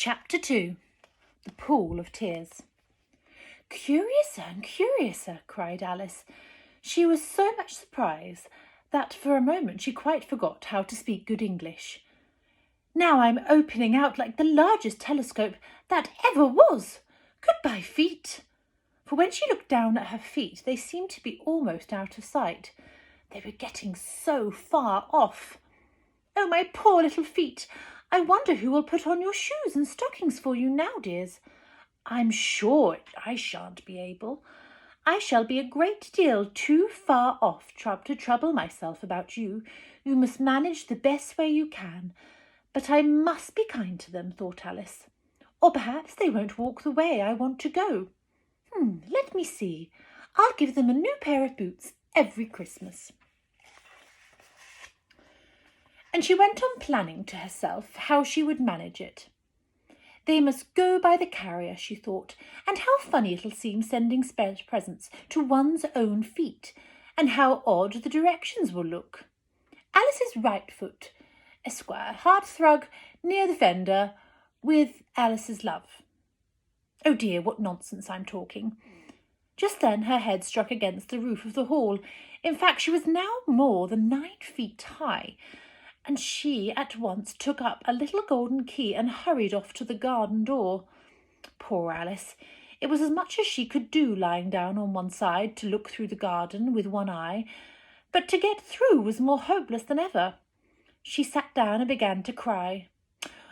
Chapter 2. The Pool of Tears. "Curiouser and curiouser," cried Alice. She was so much surprised that for a moment she quite forgot how to speak good English. "Now I'm opening out like the largest telescope that ever was. Goodbye, feet." For when she looked down at her feet, they seemed to be almost out of sight. They were getting so far off. "Oh, my poor little feet! I wonder who will put on your shoes and stockings for you now, dears. I'm sure I shan't be able. I shall be a great deal too far off to trouble myself about you. You must manage the best way you can. But I must be kind to them," thought Alice. "Or perhaps they won't walk the way I want to go. Let me see. I'll give them a new pair of boots every Christmas." And she went on planning to herself how she would manage it. They must go by the carrier, she thought, and how funny it'll seem sending presents to one's own feet, and how odd the directions will look. Alice's right foot, Esquire, hearthrug, near the fender, with Alice's love. Oh dear, what nonsense I'm talking. Just then her head struck against the roof of the hall. In fact, she was now more than 9 feet high, and she at once took up a little golden key and hurried off to the garden door. Poor Alice! It was as much as she could do lying down on one side to look through the garden with one eye, but to get through was more hopeless than ever. She sat down and began to cry.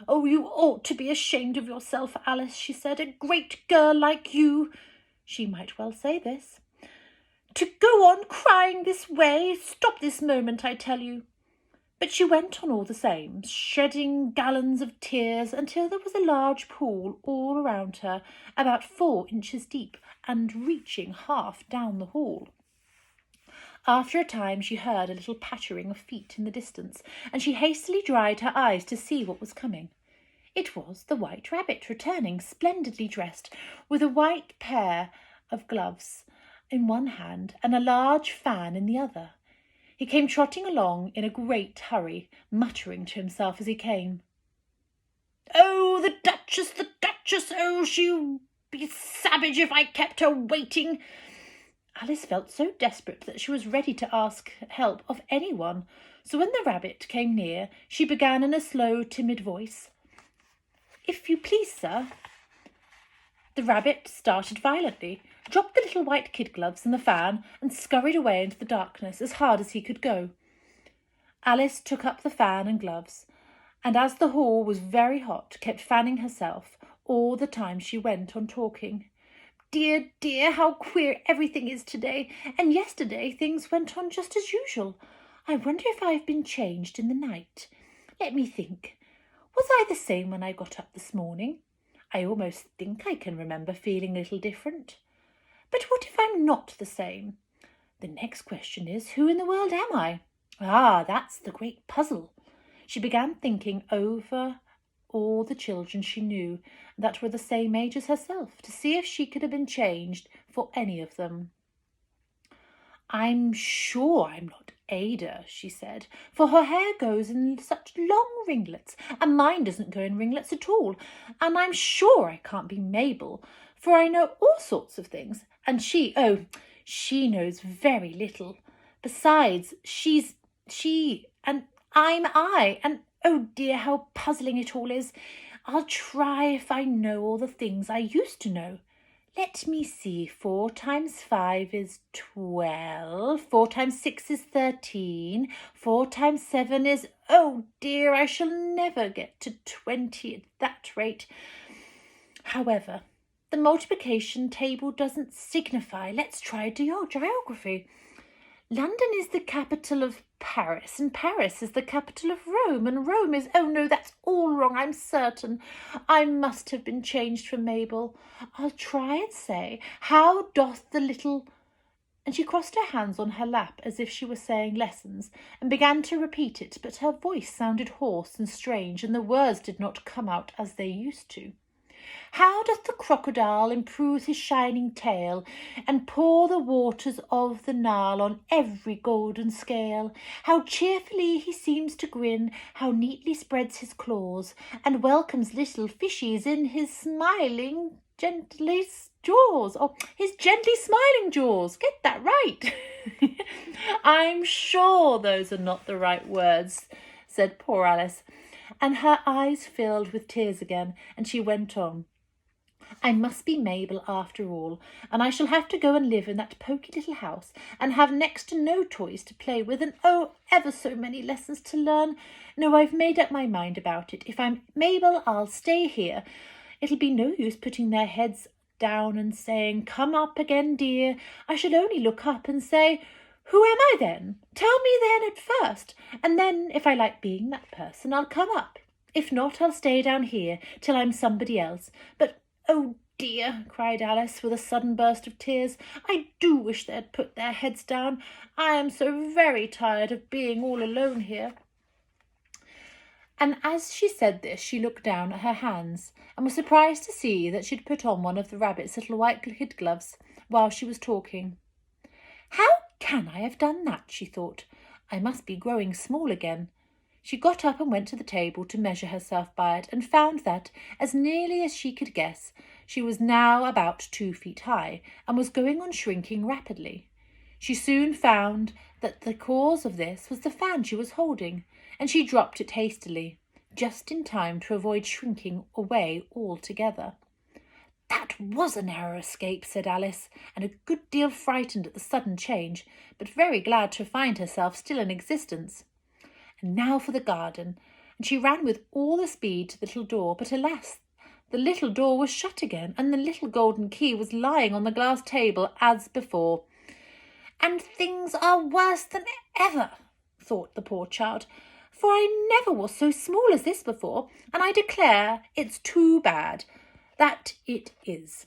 "Oh, you ought to be ashamed of yourself, Alice," she said. "A great girl like you," she might well say this, "to go on crying this way. Stop this moment, I tell you." But she went on all the same, shedding gallons of tears until there was a large pool all around her, about 4 inches deep and reaching half down the hall. After a time she heard a little pattering of feet in the distance, and she hastily dried her eyes to see what was coming. It was the White Rabbit returning, splendidly dressed, with a white pair of gloves in one hand and a large fan in the other. He came trotting along in a great hurry, muttering to himself as he came. "Oh, the Duchess, the Duchess! Oh, she'll be savage if I kept her waiting." Alice felt so desperate that she was ready to ask help of anyone, so when the rabbit came near, she began in a slow, timid voice, "If you please, sir." The rabbit started violently, dropped the little white kid gloves and the fan, and scurried away into the darkness as hard as he could go. Alice took up the fan and gloves, and as the hall was very hot, kept fanning herself all the time she went on talking. "Dear, dear, how queer everything is today, and yesterday things went on just as usual. I wonder if I've been changed in the night. Let me think. Was I the same when I got up this morning? I almost think I can remember feeling a little different. But what if I'm not the same? The next question is, who in the world am I? That's the great puzzle." She began thinking over all the children she knew that were the same age as herself, to see if she could have been changed for any of them. "I'm sure I'm not Ada," she said, "for her hair goes in such long ringlets, and mine doesn't go in ringlets at all. And I'm sure I can't be Mabel, for I know all sorts of things, and she knows very little. Besides, she's she, and I'm I, and oh dear, how puzzling it all is. I'll try if I know all the things I used to know. Let me see, 4 times 5 is 12, 4 times 6 is 13, 4 times 7 is, oh dear, I shall never get to 20 at that rate. However, the multiplication table doesn't signify. Let's try geography. London is the capital of Paris, and Paris is the capital of Rome, and Rome is, oh no, that's all wrong, I'm certain. I must have been changed for Mabel. I'll try and say, how doth the little—" And she crossed her hands on her lap as if she were saying lessons, and began to repeat it, but her voice sounded hoarse and strange, and the words did not come out as they used to. How doth the crocodile improve his shining tail, and pour the waters of the Nile on every golden scale? How cheerfully he seems to grin, how neatly spreads his claws, and welcomes little fishies in his smiling gently jaws. Oh, his gently smiling jaws. Get that right. I'm sure those are not the right words, said poor Alice, and her eyes filled with tears again, and she went on. I must be Mabel after all, and I shall have to go and live in that poky little house, and have next to no toys to play with, and oh, ever so many lessons to learn. No, I've made up my mind about it. If I'm Mabel, I'll stay here. It'll be no use putting their heads down and saying, come up again, dear. I shall only look up and say, who am I then? Tell me then at first, and then if I like being that person, I'll come up. If not, I'll stay down here till I'm somebody else. But oh dear, cried Alice with a sudden burst of tears, I do wish they'd put their heads down. I am so very tired of being all alone here. And as she said this, she looked down at her hands, and was surprised to see that she'd put on one of the rabbit's little white kid gloves while she was talking. How can I have done that? She thought. I must be growing small again. She got up and went to the table to measure herself by it, and found that, as nearly as she could guess, she was now about 2 feet high, and was going on shrinking rapidly. She soon found that the cause of this was the fan she was holding, and she dropped it hastily, just in time to avoid shrinking away altogether. That was a narrow escape, said Alice, and a good deal frightened at the sudden change, but very glad to find herself still in existence. And now for the garden, and she ran with all the speed to the little door, but alas, the little door was shut again, and the little golden key was lying on the glass table as before. And things are worse than ever, thought the poor child, for I never was so small as this before, and I declare it's too bad. That it is.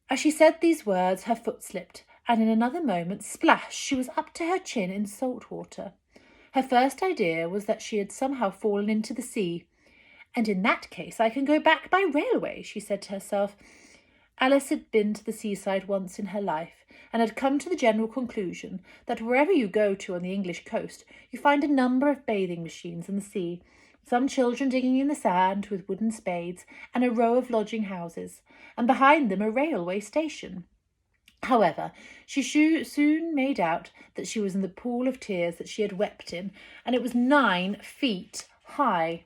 As she said these words, her foot slipped, and in another moment, splash, she was up to her chin in salt water. Her first idea was that she had somehow fallen into the sea. And in that case I can go back by railway, she said to herself. Alice had been to the seaside once in her life, and had come to the general conclusion that wherever you go to on the English coast, you find a number of bathing machines in the sea, some children digging in the sand with wooden spades, and a row of lodging houses, and behind them a railway station. However, she soon made out that she was in the pool of tears that she had wept in, and it was 9 feet high.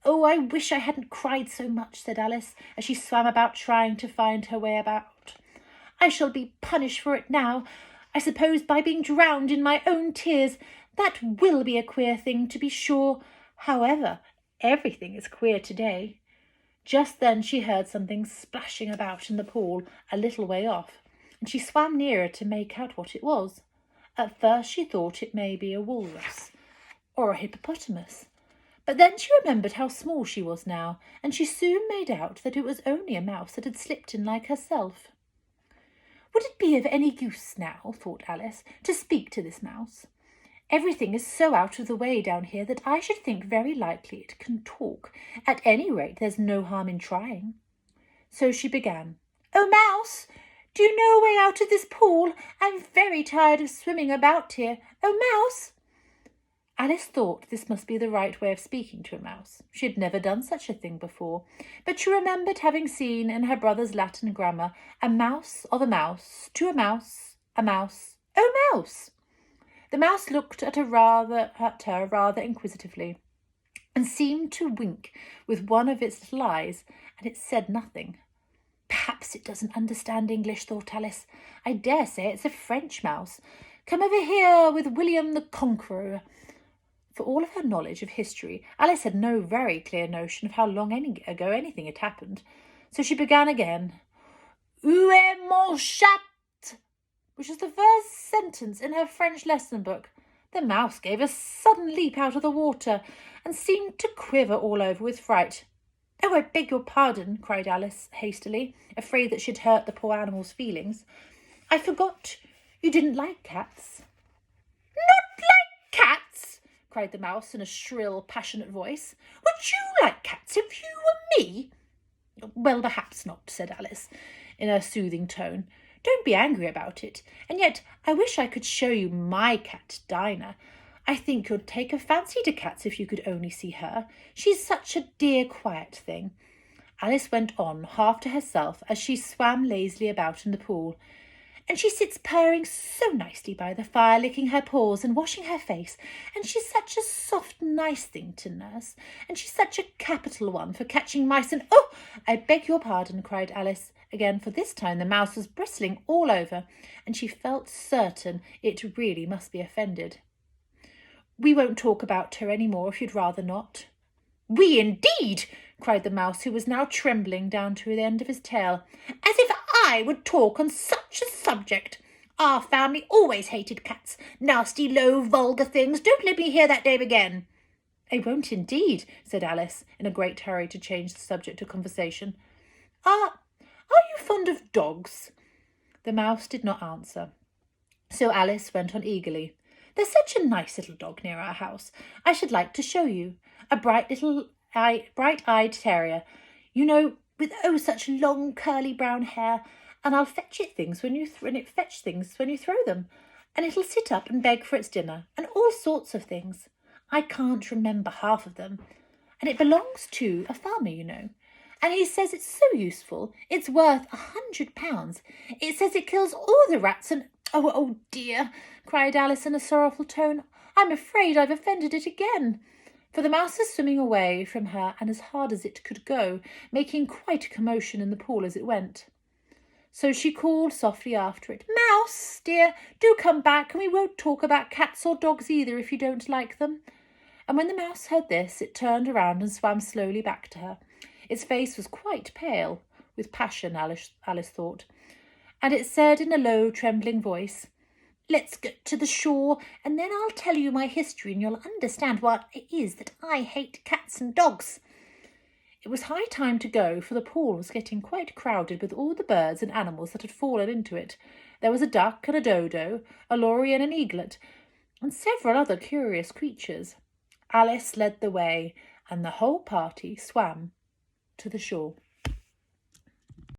Oh, I wish I hadn't cried so much, said Alice, as she swam about trying to find her way about. I shall be punished for it now, I suppose, by being drowned in my own tears. That will be a queer thing, to be sure. However, everything is queer today. Just then she heard something splashing about in the pool a little way off, and she swam nearer to make out what it was. At first she thought it may be a walrus or a hippopotamus, but then she remembered how small she was now, and she soon made out that it was only a mouse that had slipped in like herself. Would it be of any use now, thought Alice, to speak to this mouse? Everything is so out of the way down here that I should think very likely it can talk. At any rate, there's no harm in trying. So she began. Oh, mouse, do you know a way out of this pool? I'm very tired of swimming about here. Oh, mouse! Alice thought this must be the right way of speaking to a mouse. She had never done such a thing before, but she remembered having seen in her brother's Latin grammar a mouse of a mouse, to a mouse, oh, mouse! The mouse looked at her rather inquisitively, and seemed to wink with one of its little eyes, and it said nothing. Perhaps it doesn't understand English, thought Alice. I dare say it's a French mouse, come over here with William the Conqueror. For all of her knowledge of history, Alice had no very clear notion of how long ago anything had happened, so she began again. Où est mon chat? Which was the first sentence in her French lesson book. The mouse gave a sudden leap out of the water, and seemed to quiver all over with fright. Oh, I beg your pardon, cried Alice hastily, afraid that she had hurt the poor animal's feelings. I forgot you didn't like cats. Not like cats, cried the mouse in a shrill, passionate voice. Would you like cats if you were me? Well, perhaps not, said Alice, in a soothing tone. Don't be angry about it. And yet I wish I could show you my cat, Dinah. I think you'd take a fancy to cats if you could only see her. She's such a dear, quiet thing. Alice went on, half to herself, as she swam lazily about in the pool. And she sits purring so nicely by the fire, licking her paws and washing her face. And she's such a soft, nice thing to nurse. And she's such a capital one for catching mice and— Oh, I beg your pardon, cried Alice again, for this time the mouse was bristling all over, and she felt certain it really must be offended. We won't talk about her any more if you'd rather not. We indeed, cried the mouse, who was now trembling down to the end of his tail. As if I would talk on such a subject. Our family always hated cats. Nasty, low, vulgar things. Don't let me hear that name again. I won't indeed, said Alice, in a great hurry to change the subject of conversation. Are you fond of dogs? The mouse did not answer. So Alice went on eagerly. There's such a nice little dog near our house. I should like to show you. A bright-eyed terrier, you know, with such long curly brown hair, and I'll fetch it things when you throw them, and it'll sit up and beg for its dinner, and all sorts of things. I can't remember half of them, and it belongs to a farmer, you know, and he says it's so useful, it's worth £100. It says it kills all the rats and— Oh dear, cried Alice in a sorrowful tone. I'm afraid I've offended it again. For the mouse was swimming away from her, and as hard as it could go, making quite a commotion in the pool as it went. So she called softly after it, Mouse, dear, do come back, and we won't talk about cats or dogs either if you don't like them. And when the mouse heard this, it turned around and swam slowly back to her. Its face was quite pale, with passion, Alice thought, and it said in a low, trembling voice, Let's get to the shore, and then I'll tell you my history, and you'll understand why it is that I hate cats and dogs. It was high time to go, for the pool was getting quite crowded with all the birds and animals that had fallen into it. There was a duck and a dodo, a lory and an eaglet, and several other curious creatures. Alice led the way, and the whole party swam to the shore.